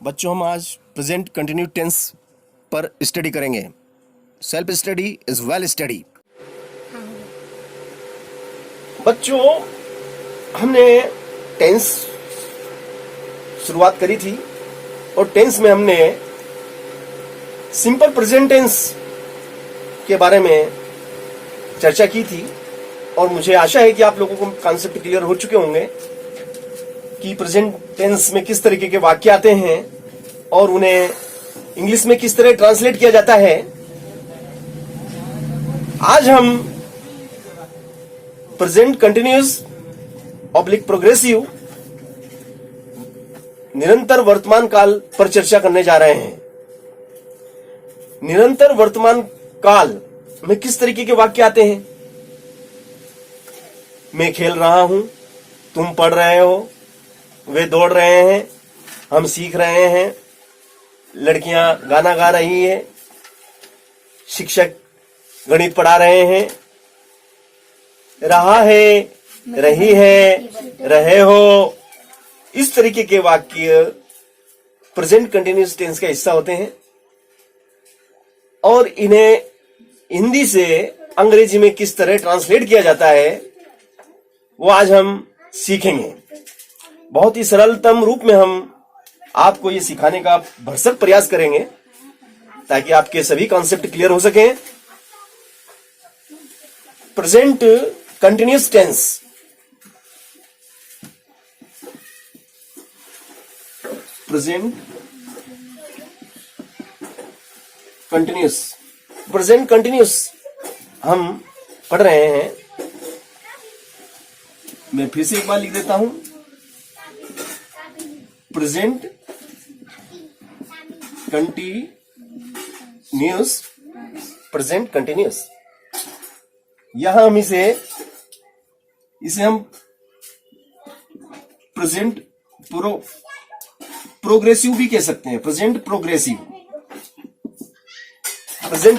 बच्चों हम आज प्रेजेंट कंटिन्यू टेंस पर स्टडी करेंगे। Self study is well study. बच्चों हमने टेंस शुरुआत करी थी और टेंस में हमने सिंपल प्रेजेंट टेंस के बारे में चर्चा की थी और मुझे आशा है कि आप लोगों को कॉन्सेप्ट क्लियर हो चुके होंगे कि प्रेजेंट टेंस में किस तरीके के वाक्य आते हैं और उन्हें इंग्लिश में किस तरह ट्रांसलेट किया जाता है। आज हम प्रेजेंट कंटिन्यूअस ऑब्लिक प्रोग्रेसिव निरंतर वर्तमान काल पर चर्चा करने जा रहे हैं। निरंतर वर्तमान काल में किस तरीके के वाक्य आते हैं? मैं खेल रहा हूं, तुम पढ़ रहे हो, वे दौड़ रहे हैं, हम सीख रहे हैं, लड़कियां गाना गा रही है, शिक्षक गणित पढ़ा रहे हैं, रहा है, रही है, रहे हो। इस तरीके के वाक्य प्रेजेंट कंटिन्यूअस टेंस का हिस्सा होते हैं और इन्हें हिंदी से अंग्रेजी में किस तरह ट्रांसलेट किया जाता है वो आज हम सीखेंगे। बहुत ही सरलतम रूप में हम आपको ये सिखाने का भरसक प्रयास करेंगे ताकि आपके सभी कॉन्सेप्ट क्लियर हो सके। Present continuous tense present continuous हम पढ़ रहे हैं। मैं फिर से एक बार लिख देता हूं, प्रेजेंट कंटिन्यूअस, प्रेजेंट कंटिन्यूअस। यहां हम इसे हम प्रेजेंट प्रोग्रेसिव भी कह सकते हैं। प्रेजेंट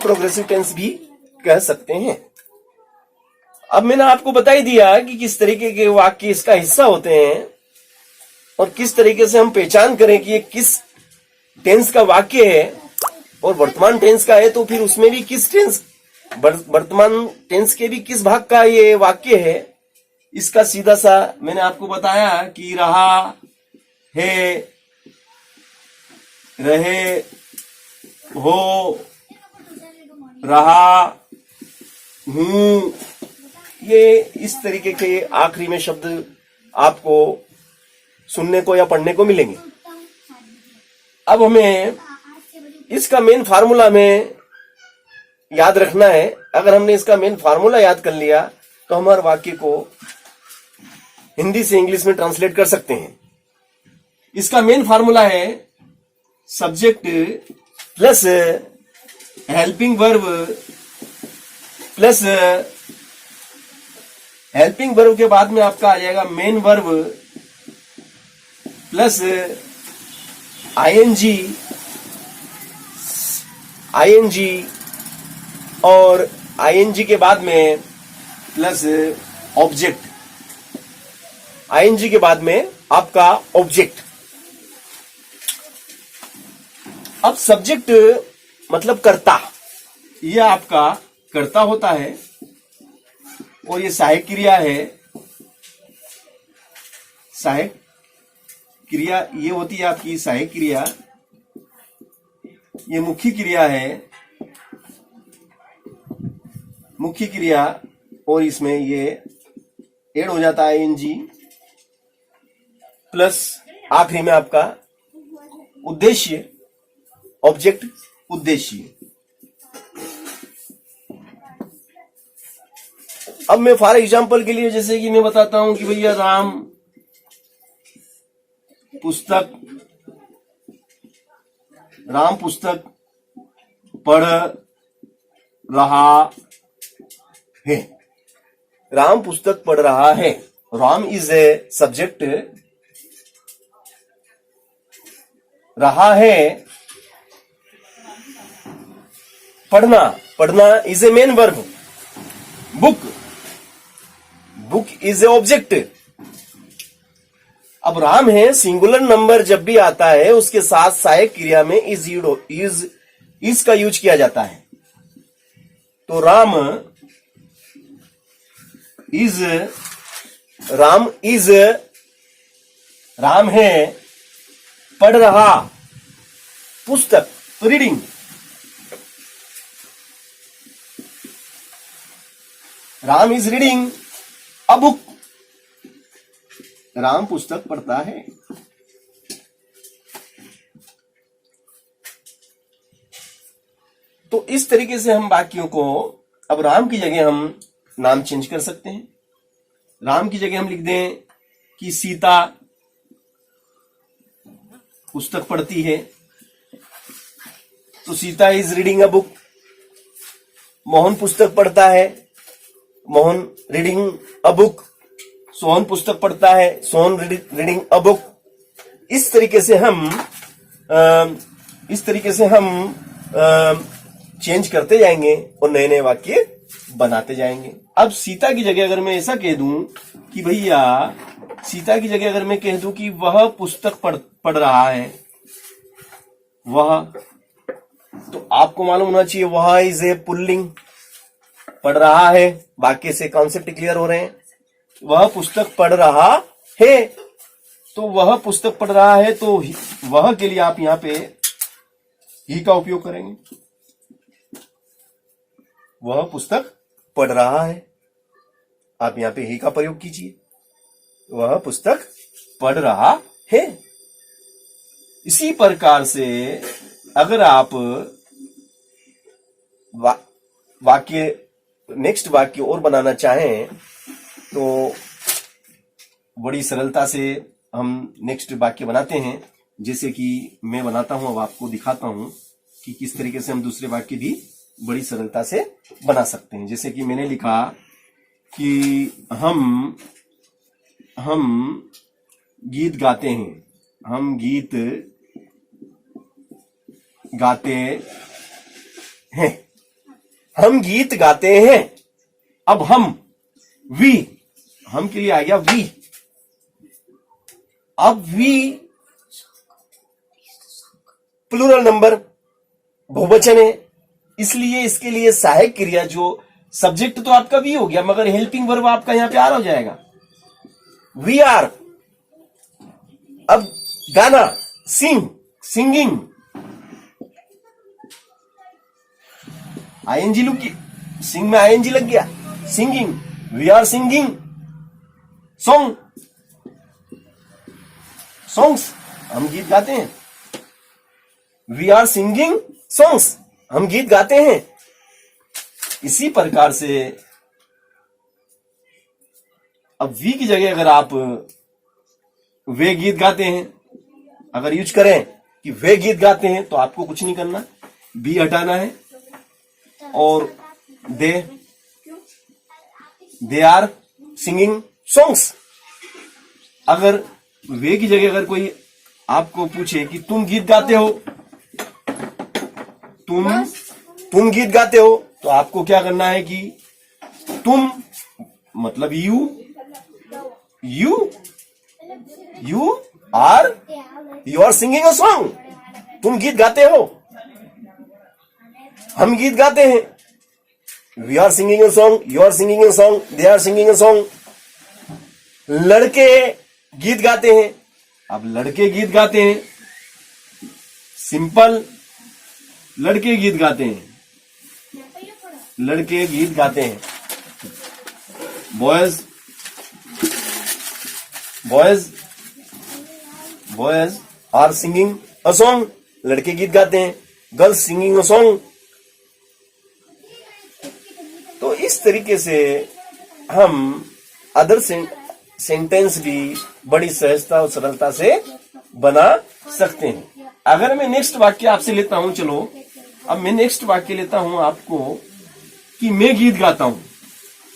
प्रोग्रेसिव टेंस भी कह सकते हैं। अब मैंने आपको बता ही दिया कि किस तरीके के वाक्य इसका हिस्सा होते हैं और किस तरीके से हम पहचान करें कि ये किस टेंस का वाक्य है और वर्तमान टेंस का है तो फिर उसमें भी किस टेंस, वर्तमान टेंस के भी किस भाग का ये वाक्य है। इसका सीधा सा मैंने आपको बताया कि रहा है, रहे हो, रहा हूं, ये इस तरीके के आखिरी में शब्द आपको सुनने को या पढ़ने को मिलेंगे। अब हमें इसका मेन फार्मूला में याद रखना है। अगर हमने इसका मेन फार्मूला याद कर लिया तो हमारे वाक्य को हिंदी से इंग्लिश में ट्रांसलेट कर सकते हैं। इसका मेन फार्मूला है subject plus helping verb plus helping verb के बाद में आपका आ जाएगा मेन वर्ब प्लस आईएनजी और आईएनजी के बाद में प्लस ऑब्जेक्ट, आईएनजी के बाद में आपका ऑब्जेक्ट। अब सब्जेक्ट मतलब कर्ता, यह आपका कर्ता होता है और ये सहायक क्रिया है। सहायक क्रिया ये होती है आपकी सहायक क्रिया, ये मुख्य क्रिया है, मुख्य क्रिया, और इसमें ये ऐड हो जाता है एनजी प्लस आखिरी में आपका उद्देश्य, ऑब्जेक्ट उद्देश्य। अब मैं फॉर एग्जाम्पल के लिए जैसे कि मैं बताता हूं कि भैया राम पुस्तक पढ़ रहा है। राम पुस्तक पढ़ रहा है। राम इज ए सब्जेक्ट, रहा है पढ़ना is a main verb. Book is a object. अब राम है, सिंगुलर नंबर जब भी आता है उसके साथ सहायक क्रिया में इज का यूज किया जाता है। तो राम इज, राम है, पढ़ रहा, पुस्तक, reading. Ram is reading a book, Ram पुस्तक पढ़ता है। तो इस तरीके से हम वाक्यों को, अब राम की जगह हम नाम चेंज कर सकते हैं। राम की जगह हम लिख दें कि सीता पुस्तक पढ़ती है, तो Sita is reading a book. Mohan पुस्तक पढ़ता है, Mohan reading a book. Sohan पुस्तक पढ़ता है, सोहन रीडिंग अ बुक। इस तरीके से हम चेंज करते जाएंगे और नए नए वाक्य बनाते जाएंगे। अब सीता की जगह अगर मैं ऐसा कह दूं कि भैया, सीता की जगह अगर मैं कह दूं कि वह पुस्तक पढ़ रहा है, वह, तो आपको मालूम होना चाहिए वह इज ए पुल्लिंग, पढ़ रहा है। वाक्य से कॉन्सेप्ट क्लियर हो रहे हैं। वह पुस्तक पढ़ रहा है, तो वह पुस्तक पढ़ रहा है, तो वह के लिए आप यहां पे ही का उपयोग करेंगे। वह पुस्तक पढ़ रहा है, आप यहां पे ही का प्रयोग कीजिए। वह पुस्तक पढ़ रहा है। इसी प्रकार से अगर आप वाक्य, नेक्स्ट वाक्य और बनाना चाहें तो बड़ी सरलता से हम नेक्स्ट वाक्य बनाते हैं। जैसे कि मैं बनाता हूं, अब आपको दिखाता हूं कि किस तरीके से हम दूसरे वाक्य भी बड़ी सरलता से बना सकते हैं। जैसे कि मैंने लिखा कि हम गीत गाते हैं, हम गीत गाते हैं, हम गीत गाते हैं। अब हम के लिए आ गया वी। अब वी प्लूरल नंबर, बहुवचन है, इसलिए इसके लिए सहायक क्रिया, जो सब्जेक्ट तो आपका वी हो गया, मगर हेल्पिंग वर्ब आपका यहां पे आर हो जाएगा, वी आर। अब गाना, सिंगिंग, आईएनजी लुक, सिंग में आईएनजी लग गया, singing, we are singing. Songs, हम गीत गाते हैं। वी आर सिंगिंग सॉन्ग्स, हम गीत गाते हैं। इसी प्रकार से अब वी की जगह अगर आप वे गीत गाते हैं अगर यूज करें कि वे गीत गाते हैं, तो आपको कुछ नहीं करना, बी हटाना है और दे आर सिंगिंग सॉन्ग्स। अगर वे की जगह अगर कोई आपको पूछे कि तुम गीत गाते हो, तुम गीत गाते हो, तो आपको क्या करना है कि तुम मतलब you are singing a song. तुम गीत गाते हो, हम गीत गाते हैं। We are singing a song, you are singing a song, they are singing a song. लड़के गीत गाते हैं, अब लड़के गीत गाते हैं, सिंपल, लड़के गीत गाते हैं, लड़के गीत गाते हैं। Boys are singing a song, लड़के गीत गाते हैं। Girls singing a song. तो इस तरीके से हम अदर सेंटेंस भी बड़ी सहजता और सरलता से बना सकते हैं। अगर मैं नेक्स्ट वाक्य आपसे लेता हूं, चलो अब मैं नेक्स्ट वाक्य लेता हूं आपको कि मैं गीत गाता हूं।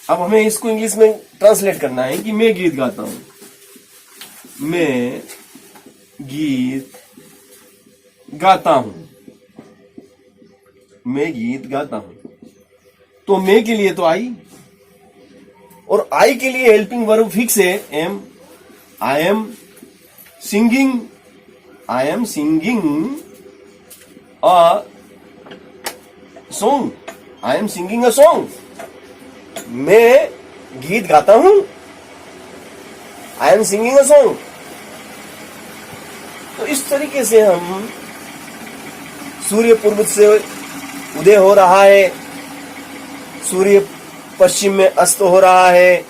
अब हमें इसको इंग्लिश में ट्रांसलेट करना है कि मैं गीत गाता हूं, मैं गीत गाता हूं, मैं गीत गाता हूं। तो मैं के लिए तो आई, और आई के लिए हेल्पिंग वर्ब फिक्स है am, I am singing, I am singing a song, I am singing a song, मैं गीत गाता हूं, I am singing a song. तो इस तरीके से हम सूर्य पूर्व से उदय हो रहा है, सूर्य पश्चिम में अस्त हो रहा है,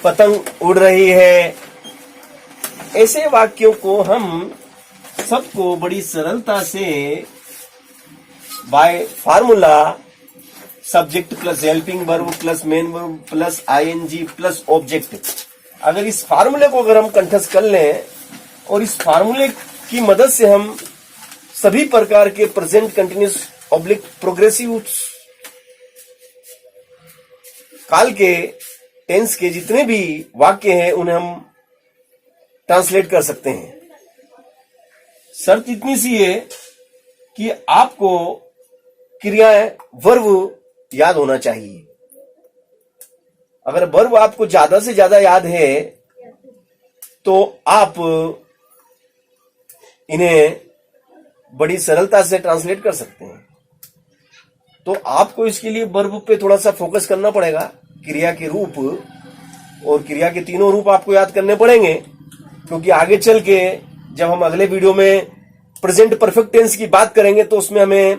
पतंग उड़ रही है, ऐसे वाक्यों को हम सबको बड़ी सरलता से by formula subject plus helping verb plus main verb plus ING plus object, अगर इस फार्मूले को अगर हम कंठस्थ कर लें और इस फार्मूले की मदद से हम सभी प्रकार के प्रेजेंट कंटिन्यूस ऑब्लिक प्रोग्रेसिव काल के टेंस के जितने भी वाक्य हैं उन्हें हम ट्रांसलेट कर सकते हैं। शर्त इतनी सी है कि आपको क्रियाएं वर्ब याद होना चाहिए। अगर वर्ब आपको ज्यादा से ज्यादा याद है तो आप इन्हें बड़ी सरलता से ट्रांसलेट कर सकते हैं। तो आपको इसके लिए वर्ब पे थोड़ा सा फोकस करना पड़ेगा, क्रिया के रूप और क्रिया के तीनों रूप आपको याद करने पड़ेंगे, क्योंकि आगे चल के जब हम अगले वीडियो में प्रेजेंट परफेक्ट टेंस की बात करेंगे तो उसमें हमें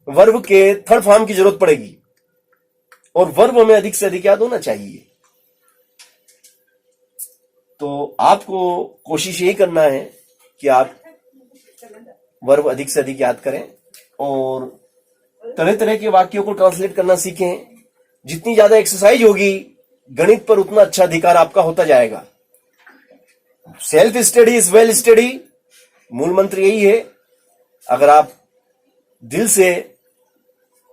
वर्ब के थर्ड फॉर्म की जरूरत पड़ेगी और वर्ब हमें अधिक से अधिक याद होना चाहिए। तो आपको कोशिश यही करना है कि आप वर्ब अधिक से अधिक याद करें और तरह तरह के वाक्यों को ट्रांसलेट करना सीखें। जितनी ज्यादा एक्सरसाइज होगी गणित पर उतना अच्छा अधिकार आपका होता जाएगा। Self study is well study, मूल मंत्र यही है। अगर आप दिल से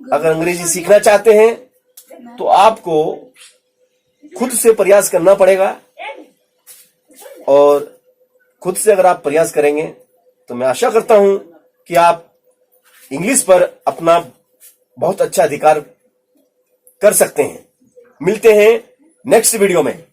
अगर अंग्रेजी सीखना चाहते हैं तो आपको खुद से प्रयास करना पड़ेगा और खुद से अगर आप प्रयास करेंगे तो मैं आशा करता हूं कि आप इंग्लिश पर अपना बहुत अच्छा अधिकार कर सकते हैं। मिलते हैं नेक्स्ट वीडियो में।